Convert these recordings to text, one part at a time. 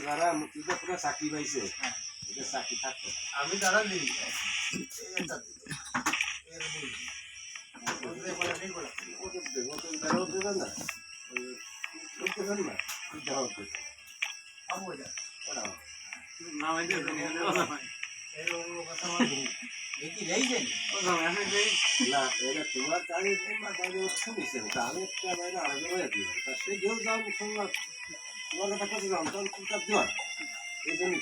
যারা মুক্তিযোদ্ধা চাকরি পাইছে চাকরি থাকতো আমি দাঁড়া দিই তোমার গাড়ি শুনেছি আমি একটা বাইরে আলাদা হয়ে দিই তা সে কেউ যাও শুনলাম তোমার কথা কথা যাও তখন চিন্তা দেওয়া এই জন্যই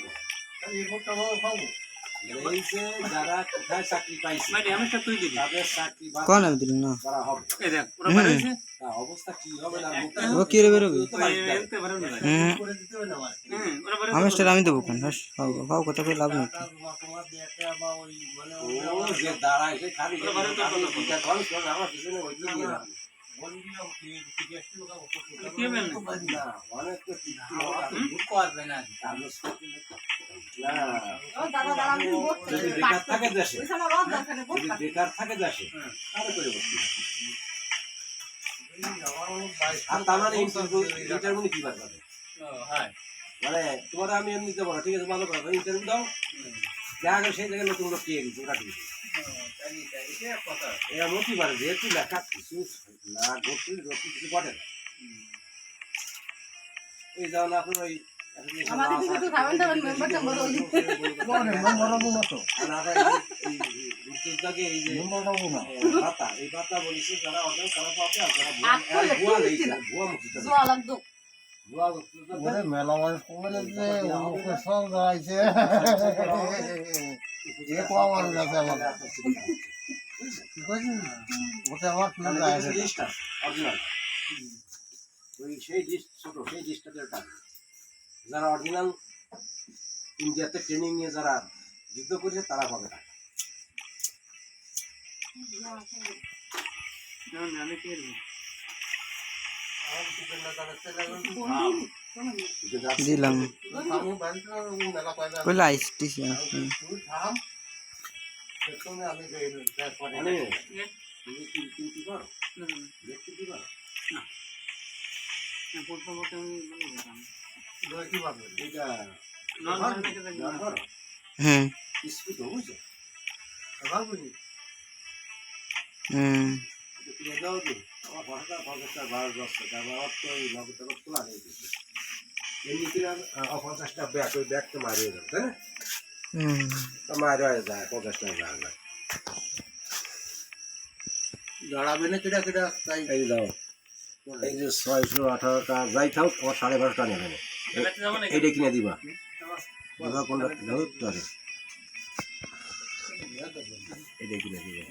খাবো এই যে যারা কোথায় চাকরি পাইছে তাদের চাকরি কোন আমি দিল না করা হবে তা অবস্থা কি হবে না ও কি রে বেরোবে আমি স্টার আমি দেবো কোন ভাও কথা কই লাভ নেই ও যে দাঁড়ায় সে খালি আমার পিছনে ওই দিয়ে না অনেক তো করবে না যদি বেকার থাকে দেশে যদি বেকার থাকে দেশে তাহলে করে বসতে আর তার মানে ইন্টারভিউ কি বাদ যাবে মানে তোমার আমি এমনি দেবো না ঠিক আছে ভালো কথা ইন্টারভিউ দাও যা আগে সেই জায়গায় নতুন লোক পেয়ে গেছে ওটা ঠিক এরা মতি পারে যেহেতু লেখা কিছু না ঘটছে কিছু ঘটে না এই যেমন আপনার ওই মেলা মানুষ সব দাঁড়াইছে সেই ডিশ ছোট সেই ডিশটা যারা অরিজিনাল ইন্ডিয়াতে ট্রেনিং নিয়ে যারা যুদ্ধ করেছে তারা পাবে না দিলাম কইলা আইসটিছি হুম পঞ্চাশটা ব্যাগ ওই ব্যাগটা মারিয়ে যাবে তাই না মারিয়ে যায় 50 টাকা যায় না দাঁড়াবে না কেটা কেটা তাই এই দাও এই যে 618 টাকা যাই থাক ও 12.5 টাকা নেবে এইটা কিনে দিবা দিবা কোনটা দাও তো আরে এইটা কিনে দিবা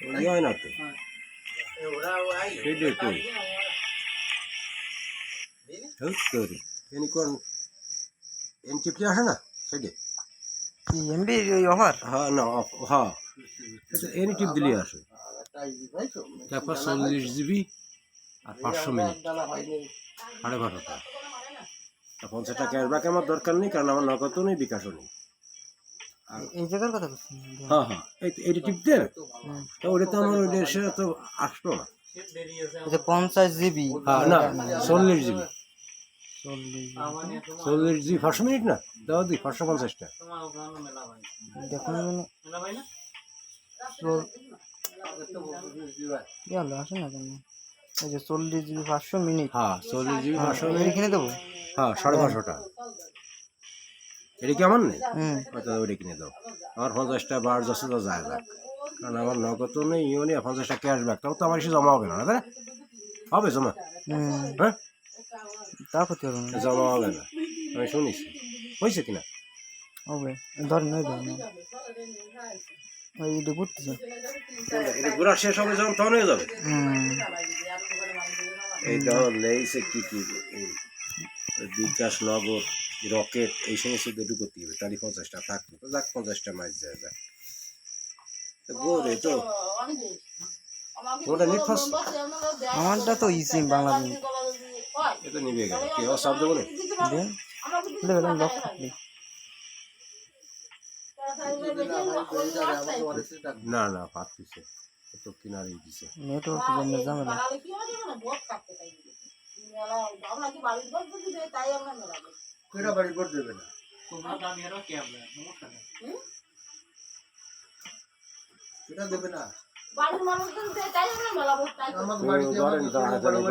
ওই হয় না তো ওরা আই সেইটাই কই হ্যাঁ তোরি এনি কোন এনটিপি আসে না সেইটা কি এমবি অফার হ্যাঁ না হ্যাঁ এনি টিপ দিলে আসে তারপর 40 জিবি আর 500 মিনিট 12.5 টাকা 50 টাকা ক্যাশব্যাক আমার দরকার নেই কারণ আমার নগদও নেই বিকাশও নেই এই জায়গার কথা বলছি হ্যাঁ হ্যাঁ এইটা টিপ দেন তো ওটা তো আমার ওই দেশে তো আসতো না এটা 50 জিবি হ্যাঁ না 40 জিবি 40 40 জিবি 500 মিনিট না দাও দি 550 টা দেখুন মানে ইয়ালো আসে না কেন এই যে 40 জিবি 500 মিনিট হ্যাঁ 40 জিবি 500 মিনিট কিনে দেবো হ্যাঁ 550 টাকা এটা কি আমার নেই হুম ওইটা কিনে দাও আমার 50 টা বার যাচ্ছে তো যায় যাক কারণ আমার নগদও নেই ইও নেই 50 টা ক্যাশব্যাক তাও তো আমার এসে জমা হবে না তাই না হবে জমা হ্যাঁ তা করতে হবে না জমা হবে না আমি শুনিস হয়েছে কিনা হবে ধরেন নয় ধরেন ওই ডুবুতেছে এটা ঘোরা শেষ হবে যখন তখন হয়ে যাবে এই ধর লেইছে কি কি এই বিকাশ নগর রকেট এই সমস্ত দুটো করতে হবে তারই 50 টাকা থাকতো তো যাক 50 টাকা মাইজ যায় যাক গোরে তো ওটা নেট ফাস্ট আমারটা তো ইসি বাংলা মিনিট এটা নিবে গেল কি ও শব্দ বলে দেন লেভেল লক না না পাচ্ছিস তো কিনারেই দিছে নেটওয়ার্ক জন্য ঝামেলা কেটা বাড়ি ভোট দেবে না কেটা দেবে না বাড়ির মানুষজন তাই আমরা মেলা ভোট তাই আমাকে বাড়িতে ধরেন আমাকে